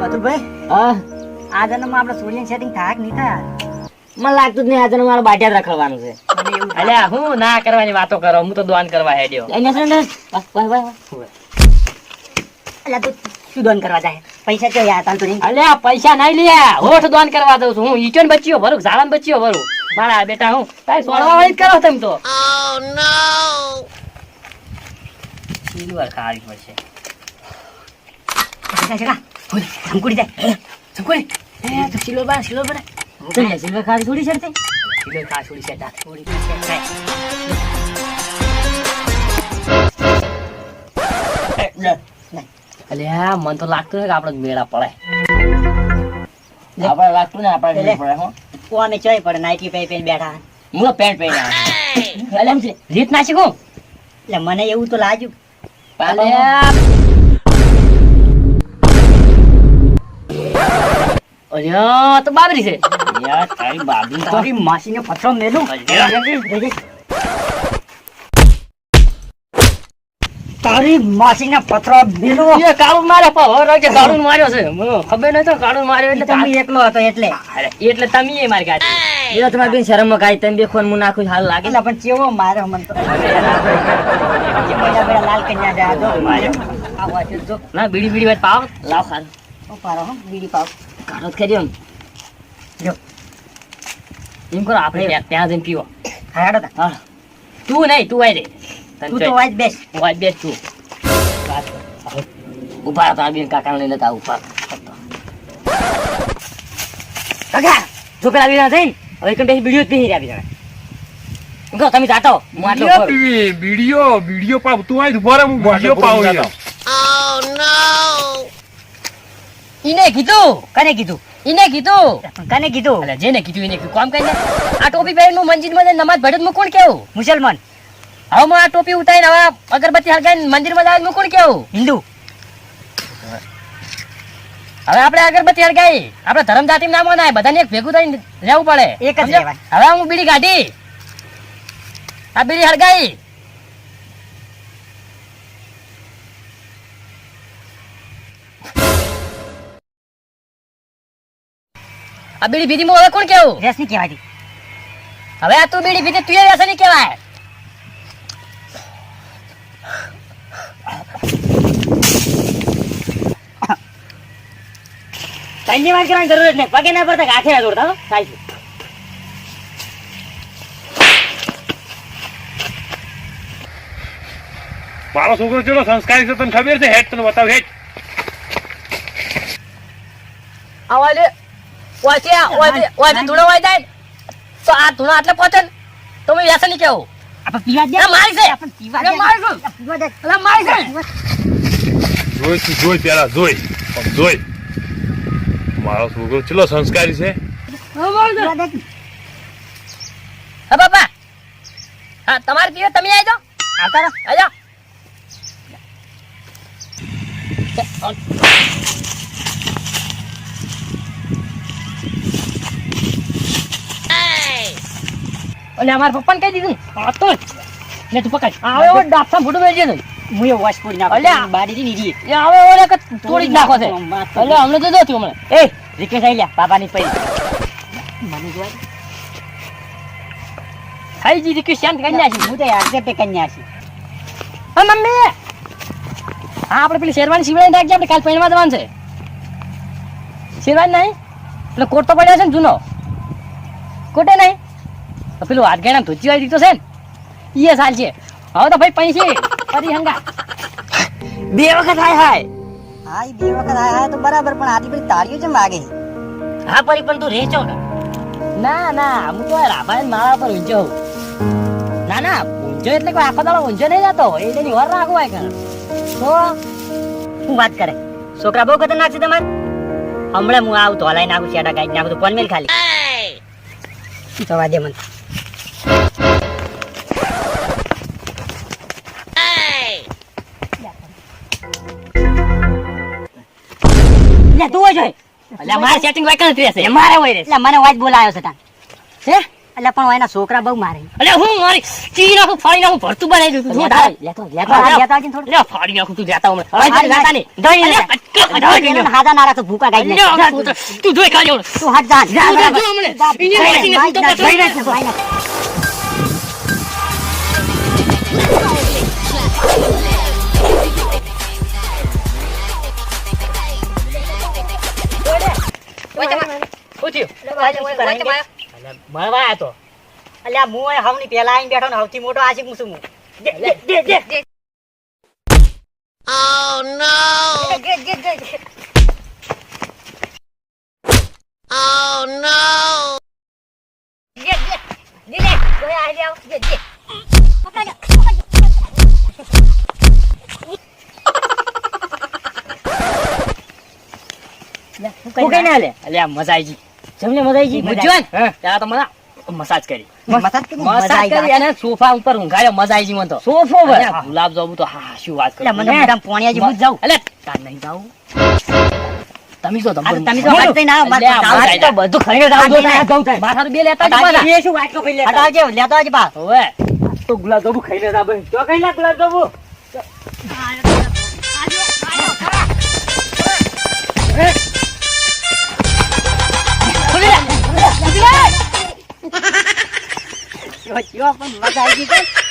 મથુરભાઈ હા આ જન્મમાં આપણે સૂર્યન સેટિંગ થાય કે નહીં થાય? મને લાગતું જ નહીં આજે મારે બાટિયા જ રખડવાનું છે. મને એવું થાય. અલ્યા હું ના કરવાની વાતો કરો, હું તો દોન કરવા હેડ્યો. અહીંયા છે ને વાહ વાહ વાહ. અલ્યા તું શું દોન કરવા જાય? પૈસા તો યાર તાલ તો નહીં. અલ્યા પૈસા નહીં લ્યા, હોઠ દોન કરવા દઉં છું. હું ઈટોન બચ્યો ભરું, ઝાડાન બચ્યો ભરું. મારા બેટા હું તારી સોળવા વાળી જ કરો તમે તો. સિલ્વર ખાવી પડશે. જગા ઓય સંકુડી જાય. સંકુડી એ તો સિલ્વર બના, સિલ્વર બના. ચલ લે સિલ્વર ખાલી થોડી શરતે. સિલ્વર ખા છોડી સેટા. થોડી શરત થાય. અલ્યા મન તો લાગતું ને કે આપણે મેળા પડે. આપણે લાગતું ને આપણે નહીં પડે હો. કોને ચોય પડે નાઈટી પે પે બેઠા. હું તો પેન્ટ પહેરી આવ્યો. અલ્યા એમ રીત ના શીખું. એટલે મને એવું તો લાગ્યું. અલ્યા અલ્યા તો બાબરી છે. યાર તારી બાબી તો તારી માસીને પથરો મેલું. તારી માસીને પથરો મેલું. એ કાળું મારે પાવ રોજે કાળું માર્યો છે. મને ખબર નતો કાળું માર્યો એટલે તમે એકલો હતો એટલે. અરે એટલે તમે એ મારી ગાડી. એ તમારે બેન શરમમાં કાઈ તમે બે ખોન હું નાખું હાલ લાગે. એટલે પણ ચેવો માર્યો મન તો. બેડા બેડા લાલ કન્યા જા દો માર્યો. આ વાંચો જો. ના બીડી બીડી વાત પાવ. લાવ ખાલ ઓ પારો હો બીડી પાવ. કાઢો જ કરી જો એમ કરો આપણે ત્યાં જઈને પીવો. હાડો તા. હા તું નહીં તું આય રે. તું તો વાજ બેસ. વાય બેસ તું. ઉભા હતા બેન કાકા લઈને તા ઉભા. કાકા છોકરા વિના થઈ હવે કંઈ બીડીઓ જ પીહી રહ્યા બીજા. ગો તમે જાતો હું આટલો બીડીઓ પીવી, બીડીઓ પાવ તું આય ઉભો રે, હું બીડીઓ પાવ યાર. ઈને કીધું કને કીધું? ઈને કીધું. પણ કને કીધું? અલ્યા જેને કીધું એને કીધું કામ કરીને આ ટોપી પહેરીને હું મંદિરમાં જઈને નમાજ ભજત હું કોણ કેવું. મુસલમાન, હવે હું આ ટોપી ઉતારીને હવે અગરબત્તી હળગાઈને મંદિરમાં જાય હું કોણ કેવું. હિન્દુ. હવે આપણે અગરબત્તી હળગાઈ આપણે ધર્મ જાતિ નામ ના બધાને એક ભેગું થઈને રહેવું પડે. એક જ સમજ્યો? રહેવાય. હવે હું બીડી કાઢી આ બીડી હળગાઈ આ બીડી પીધી હું હવે કોણ કેવું. રેસની કહેવાતી. હવે આ તું બીડી પીધી તું એ વ્યસન નહીં કહેવાય. ધન્યવાદ કરવાની જરૂર જ નહીં. પગે ના પડતા હાથે ના દોડતા હો. થાય છે. મારો છોકરો ચલો સંસ્કારી છે, તને ખબર છે? હેડ તને બતાવ, હેડ. આવાલે ઓય ધૂળો વાય જાય તો આ ધૂળો આટલે પહોંચે ને તો મેં વ્યસન નહીં કેવું. આપણે પીવા દે. આ મારી છે. આપણે પીવા અરે દે. મારી છે. પીવા દે. અલા મારી છે. જોઈ તું જોઈ પેલા જોઈ જોઈ મારો છોકરો ચલો સંસ્કારી છે. પીવા દે. હા બાપા હા તમારે પીવે તમે આવી જાઓ. આવતા રહો. આવી જાઓ. અને અમારા પપ્પાને કહી દીધું આ તો ને તું પકડ આવે એવો ડાફા ફૂટું મેળજે ને હું એ વોશ કરી નાખું. અલ્યા. બારીથી નીકળી. એ આવે ઓલે કે તોડી જ નાખો છે એટલે અમને તો દો હમણાં એ રિકેશ આઈ લ્યા બાપાની પૈ. મને જોવા દે. ખાઈ જી દીકરી શાંત કરી નાખી. હું તો યાર તે કન્યા છે. હા મમ્મી હા આપણે પેલી શેરવાની સીવડાઈને રાખજે આપણે કાલ પહેરવા જવાનું છે. શેરવાની નહીં એટલે કોટ તો પડ્યો છે ને જૂનો કોટે નહીં તો પેલું હાથ ગેણા ધોતી વાળી દીધો છે ને એ સાલ છે. હવે તો ભાઈ પૈસી ફરી હંગા બે વખત હાય હાય. હા એ બે વખત આયા તો બરાબર પણ આટલી બધી તાળીઓ છે માગે. હા પરી પણ તું રેચો ને. ના ના હું તો રાભાઈ માળા પર ઊંચો હોઉં. ના ના ઊંચો એટલે કોઈ આખો દાડો ઊંચો નહીં જતો એટલે ની વાર રાખવો હોય કણ તો શું વાત કરે? છોકરા બહુ ખતરનાક છે તમારે. હમણાં હું આવું તો હલાઈ નાખું શેડા કાઢી નાખું તો કોણ મેલ ખાલી. જવા દે મને. તું હોય એટલે મારે સેટિંગ વાય કણ રહેશે મારે હોય રે. એટલે મને વાજ બોલાયો છે તાન. હે એટલે પણ એના છોકરા બહુ મારે અલે હું મારી ચી નાખું ફાડી નાખું ભરતું બનાવી દઉં તું લેતો આવ, લેતો આવ, લેતો આવ. લેતા આવજે ને થોડું. લે ફાડી નાખું તું લેતા હમણાં હવે હાથ લેતા નહીં દહીં લે. અલે, દહીં લે. હાથા ના રાખતો ભૂકા ગાઈ લે. તું જોઈ ખાજો તું હાથ જા. જા, જા, જા. હમણાં જા, ઇન્ડિયન જા, વાસીને જા, તું તો જા, પકડી જા, જા, જા. શું થયું મળવા આયો તો. અલ્યા હું એ હવની પેલા આઈને બેઠો ને સૌથી મોટો આશિક હું છું હું. દે, દે, દે, દે. દે, દે, દે, દે. દે, દે, દે, દે. કોઈ આ લે આવ. દે, દે. પકડ, પકડ. હું કઈ ના લે અલ્યા મજા આવી ગઈ જમને મજા આવી ગઈ? મજા ત્યાં તો મને મસાજ કરી મસાજ કરી, મજા મસાજ આવી કરી જાય. અને સોફા ઉપર ઊંઘાડ્યો મજા આવી ગઈ મને તો સોફો પર? અલ્યા, ગુલાબ જાંબુ તો હા શું વાત એટલે કરું મને મોઢામાં પોણિયા જેવું જ જાઉં. અલે તાર નહીં જાવું તમે શું આ તો તમે તો હાથ દઈને આવો, મારે અલ્યા, તો મારે જાવું તો બધું ખાઈને જાવ તો ના જાવ થાય. માથાનું બે લેતા જ પાછા. એ શું વાટકો ખાઈ લેતા? હટાવજે, લેતો આવજે બા. હવે તો ગુલાબ જાંબુ ખાઈને જાવ. તો ખાઈ લે ગુલાબ જાંબુ. જો, જો, પણ મજા આવી ગઈ તો.